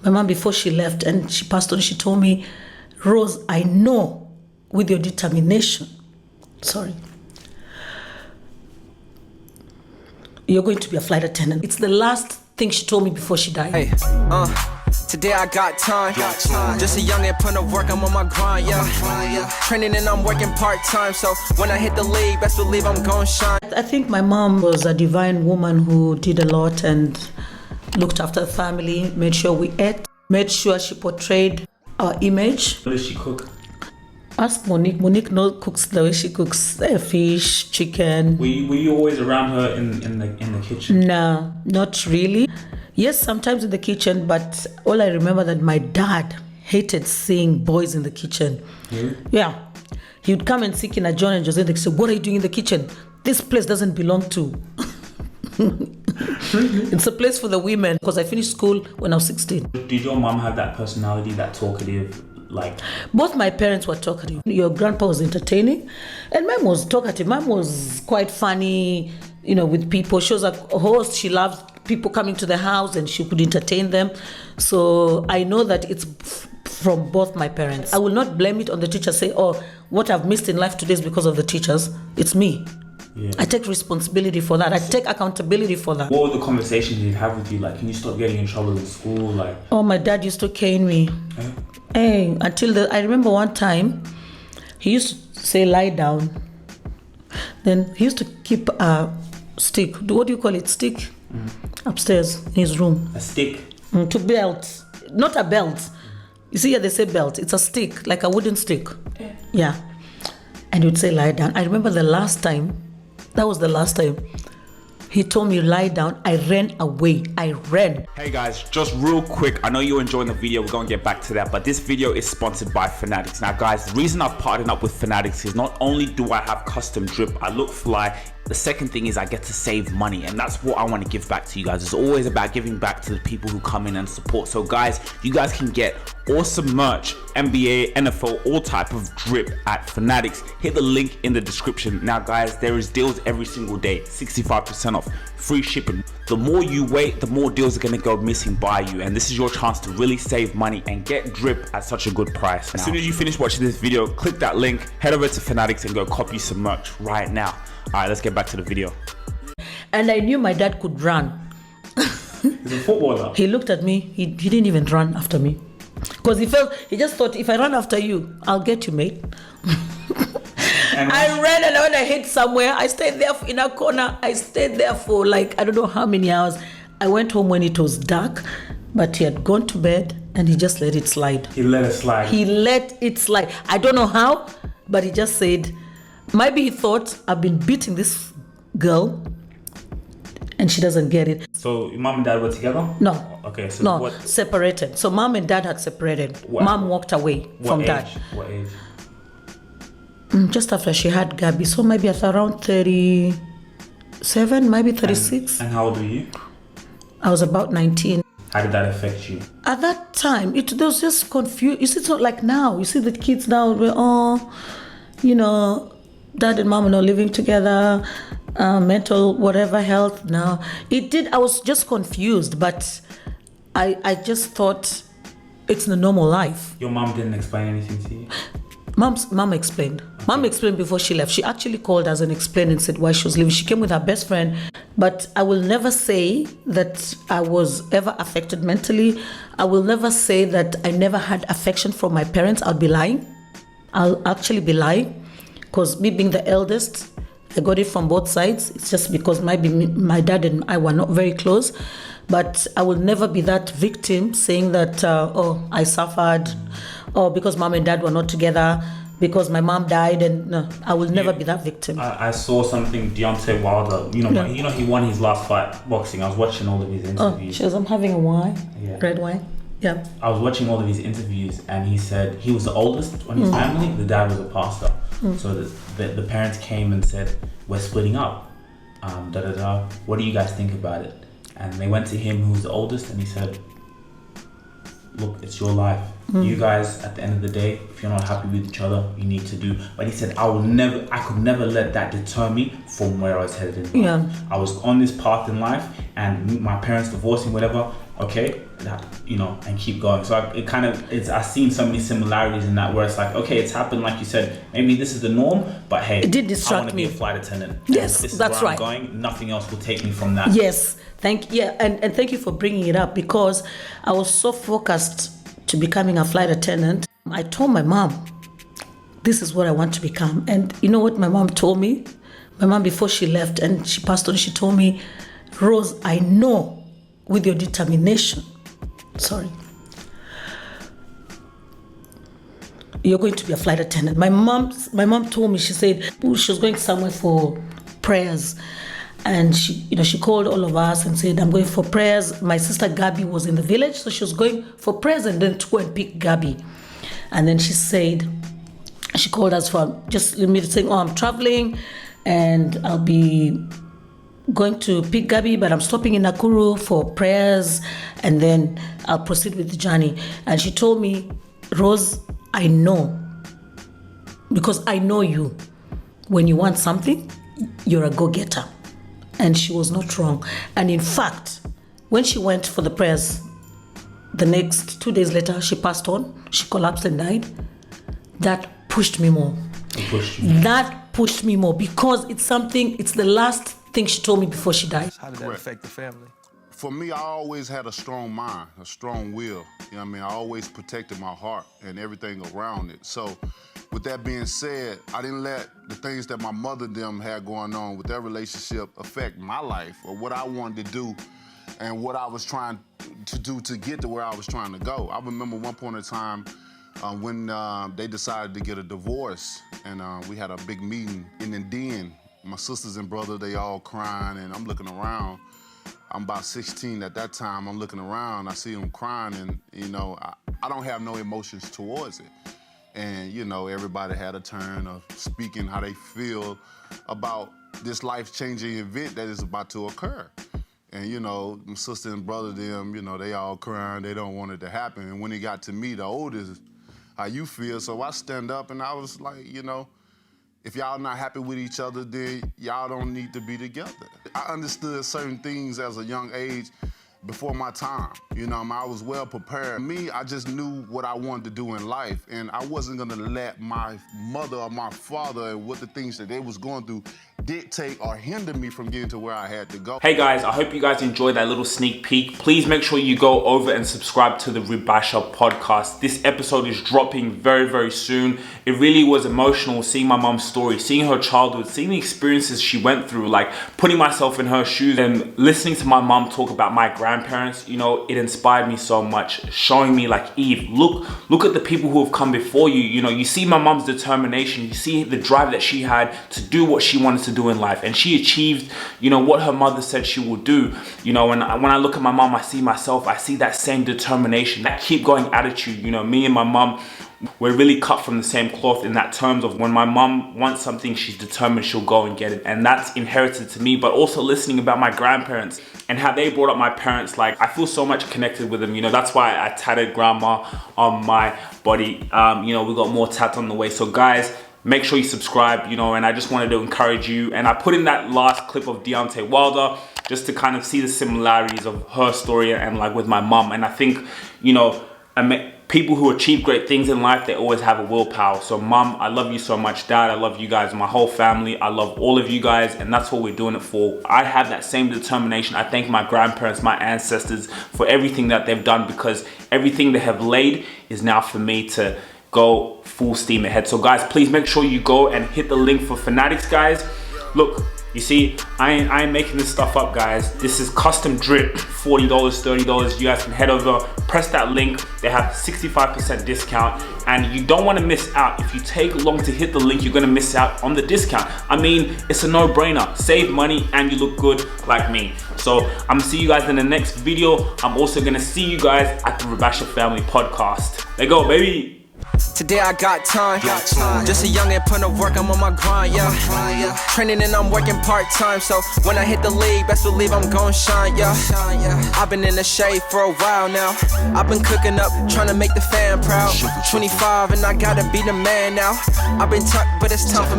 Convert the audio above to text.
My mom, before she left and she passed on, she told me, Rose, I know with your determination, you're going to be a flight attendant. It's the last thing she told me before she died. Hey, today I got time. Just a youngin' putting to work, I'm on my grind, yeah. Training and I'm working part-time, so when I hit the league, best believe I'm gon' shine. I think my mom was a divine woman who did a lot and looked after the family, made sure we ate, made sure she portrayed our image. What does she cook? Ask Monique. Monique cooks the way she cooks fish, chicken. Were you always around her in the kitchen? No, not really. Yes, sometimes in the kitchen, but all I remember that my dad hated seeing boys in the kitchen. Really? Yeah. He would come and see Kina John and Jose and say, what are you doing in the kitchen? This place doesn't belong to. It's a place for the women, because I finished school when I was 16. Did your mom have that personality, that talkative, like? Both my parents were talkative. Your grandpa was entertaining and mom was talkative. Mom was quite funny, with people. She was a host. She loved people coming to the house and she could entertain them. So I know that it's from both my parents. I will not blame it on the teacher, say, oh, what I've missed in life today is because of the teachers. It's me. Yeah. I take responsibility for that. I take accountability for that. What were the conversations you'd have with you? Like, can you stop getting in trouble in school? Like, oh, my dad used to cane me. Hey, I remember one time, he used to say, lie down. Then he used to keep a stick. What do you call it? Stick? Upstairs in his room. a stick? To belt. Not a belt. You see, they say belt. It's a stick, like a wooden stick. Yeah. And he would say, lie down. I remember that was the last time. He told me, lie down. I ran away. I ran. Hey guys, just real quick, I know you're enjoying the video, we're gonna get back to that, but this video is sponsored by Fanatics. Now guys, the reason I've partnered up with Fanatics is not only do I have custom drip, I look fly, the second thing is I get to save money, and that's what I want to give back to you guys. It's always about giving back to the people who come in and support. So guys, you guys can get awesome merch, NBA, NFL, all type of drip at Fanatics. Hit the link in the description. Now guys, there is deals every single day, 65% off, free shipping. The more you wait, the more deals are going to go missing by you, and this is your chance to really save money and get drip at such a good price. As soon as you finish watching this video, click that link, head over to Fanatics and go copy some merch right now. All right, let's get back to the video. And I knew my dad could run. He's a footballer. He looked at me. He didn't even run after me. Because he just thought, if I run after you, I'll get you, mate. I ran, and when I hit somewhere, I stayed there in a corner. I stayed there for I don't know how many hours. I went home when it was dark, but he had gone to bed and he just let it slide. He let it slide. He let it slide. I don't know how, but he just said, maybe he thought I've been beating this girl and she doesn't get it. So your mom and dad were together? No. Okay, so no, what? Separated. So mom and dad had separated. Mom walked away from dad. What age? Just after she had Gabby, so maybe at around 37, maybe 36. And how old were you? I was about 19. How did that affect you? At that time, it was just confused. You see, it's not like now. You see the kids now, dad and mom are not living together, mental whatever health. Now, I was just confused, but I just thought it's the normal life. Your mom didn't explain anything to you? Mom explained. Okay. Mom explained before she left. She actually called us and explained and said why she was leaving. She came with her best friend. But I will never say that I was ever affected mentally. I will never say that I never had affection from my parents. I'll be lying. I'll actually be lying. Because me being the eldest, I got it from both sides. It's just because maybe my dad and I were not very close. But I will never be that victim saying that, I suffered, or because mom and dad were not together, because my mom died, and no, I will never be that victim. I saw something, Deontay Wilder, he won his last fight boxing. I was watching all of his interviews. I'm having a wine, red wine. Yeah. I was watching all of his interviews, and he said he was the oldest in his family. The dad was a pastor. So the parents came and said, we're splitting up. What do you guys think about it? And they went to him, who was the oldest, and he said, look, it's your life. You guys, at the end of the day, if you're not happy with each other, you need to do. But he said, I could never let that deter me from where I was headed in life. I was on this path in life, and my parents divorcing, whatever, okay, that, you know, and keep going. So I've seen so many similarities in that, where it's like, okay, it's happened, like you said, maybe this is the norm, but hey, it did I distract want to be me. a flight attendant. Yes, this is that's where right. I'm going. Nothing else will take me from that. Yes, and thank you for bringing it up, because I was so focused to becoming a flight attendant. I told my mom, this is what I want to become. And you know what my mom told me? My mom, before she left and she passed on, she told me, Rose, I know with your determination, you're going to be a flight attendant. My mom told me, she said she was going somewhere for prayers. And she called all of us and said, I'm going for prayers. My sister Gabby was in the village, so she was going for prayers and then to go and pick Gabby. And then she said, she called us for just immediately saying, oh, I'm traveling and I'll be going to pick Gabby, but I'm stopping in Nakuru for prayers and then I'll proceed with the journey. And she told me, Rose, I know, because I know you. When you want something, you're a go-getter. And she was not wrong. And in fact, when she went for the prayers, the next 2 days later, she passed on. She collapsed and died. That pushed me more. That pushed me more, because it's the last thing she told me before she died. How did that affect the family? For me, I always had a strong mind, a strong will. You know what I mean? I always protected my heart and everything around it. So with that being said, I didn't let the things that my mother and them had going on with their relationship affect my life or what I wanted to do and what I was trying to do to get to where I was trying to go. I remember one point in time when they decided to get a divorce, and we had a big meeting, and then my sisters and brother, they all crying, and I'm looking around. I'm about 16 at that time. I'm looking around, I see them crying, and I don't have no emotions towards it. And everybody had a turn of speaking how they feel about this life-changing event that is about to occur. And my sister and brother, them, they all crying, they don't want it to happen. And when it got to me, the oldest, how you feel? So I stand up and I was like, if y'all not happy with each other, then y'all don't need to be together. I understood certain things as a young age before my time. I was well prepared. Me, I just knew what I wanted to do in life, and I wasn't gonna let my mother or my father and what the things that they was going through dictate or hinder me from getting to where I had to go. Hey guys, I hope you guys enjoyed that little sneak peek. Please make sure you go over and subscribe to the Rubasha podcast. This episode is dropping very, very soon. It really was emotional seeing my mom's story, seeing her childhood, seeing the experiences she went through, like putting myself in her shoes and listening to my mom talk about my grandparents. It inspired me so much, showing me like, Eve, look at the people who have come before you. You see my mom's determination, you see the drive that she had to do what she wanted to do in life, and she achieved what her mother said she would do. When I look at my mom, I see myself, I see that same determination, that keep going attitude. Me and my mom, we're really cut from the same cloth in that terms of when my mom wants something, she's determined she'll go and get it, and that's inherited to me. But also listening about my grandparents and how they brought up my parents, like I feel so much connected with them. That's why I tatted grandma on my body. We got more tats on the way. So guys, make sure you subscribe, and I just wanted to encourage you. And I put in that last clip of Deontay Wilder just to kind of see the similarities of her story and like with my mom. And I think, people who achieve great things in life, they always have a willpower. So mom, I love you so much. Dad, I love you guys, my whole family. I love all of you guys, and that's what we're doing it for. I have that same determination. I thank my grandparents, my ancestors for everything that they've done, because everything they have laid is now for me to go full steam ahead. So guys, please make sure you go and hit the link for Fanatics, guys. Look, you see, I ain't making this stuff up, guys. This is custom drip, $40, $30. You guys can head over, press that link. They have 65% discount, and you don't want to miss out. If you take long to hit the link, you're gonna miss out on the discount. I mean, it's a no-brainer. Save money and you look good like me. So I'm gonna see you guys in the next video. I'm also gonna see you guys at the Rubasha Family Podcast. There you go, baby. Today I got time. Just a youngin' putting to work, I'm on my grind, yeah. Training and I'm working part-time, so when I hit the league, best believe I'm gon' shine, yeah. I've been in the shade for a while now. I've been cooking up, trying to make the fan proud. 25 and I gotta be the man now. I've been tucked, but it's time for me